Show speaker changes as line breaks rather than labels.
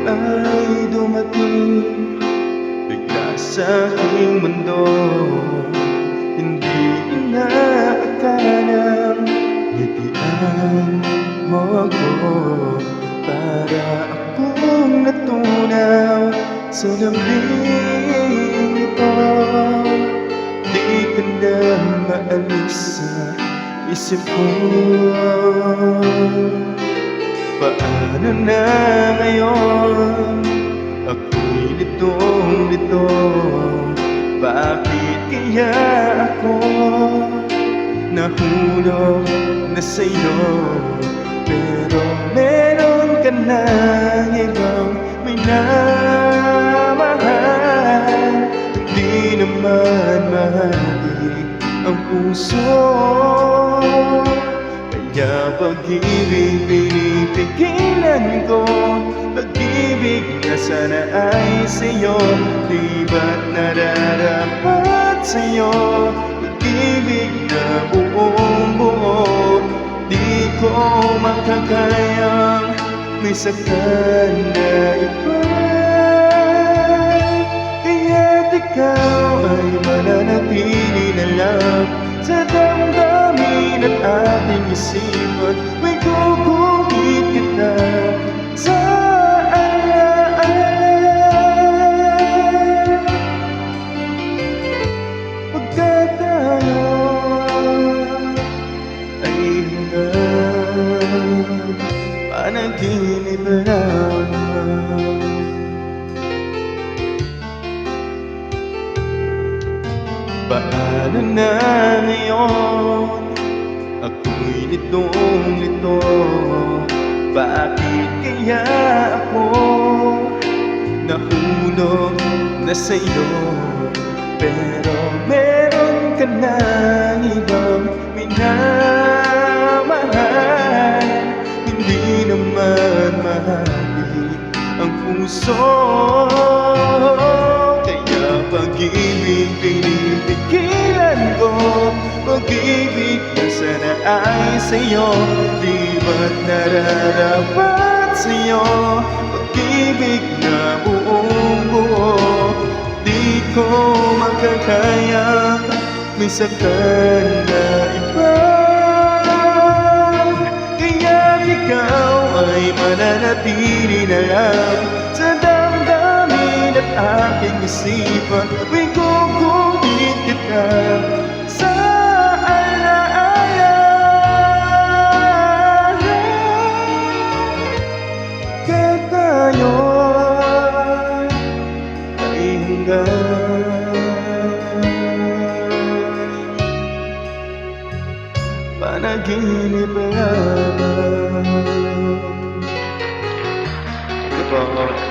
ay dumating bigla sa aking mundo. Hindi inaakalang ngitian mo ako para akong natunaw sa lambing ito. Di ka na maalis sa isip ko. Paano na ngayon? Ako'y litong-lito. Bakit kaya ako nahulog na sa'yo? Pero meron ka na ibang minamahal. Hindi naman mahalik ang puso, kaya pag-ibig pinipigilan ko. Pag-ibig na sana ay sa'yo, di ba't nararapat sa'yo? Pag-ibig na buong buo, di ko makakayang may saktan na iba. Kaya't ikaw ay mananatili na lang sa damdamin at ating isipan. May guguhit kita sa alaala. Pagkat tayo ay hanggang panaginip lang. Paano na ngayon? Ako'y litong-lito. Bakit kaya ako nahulog na sa'yo? Pero meron ka na ibang minamahal. Hindi naman mahalik ang puso, kaya pag-ibig pinipigilan ko. Pag-ibig na sana ay sa'yo, di ba't nararapat sa'yo? Pag-ibig na buong buo, di ko makakaya may saktan na iba. Kaya ikaw ay mananatili na lang sa damdamin at aking isipan. May guguhit kita sa alaala. Kaya tayo ay hanggang panaginip lamang. Ito po.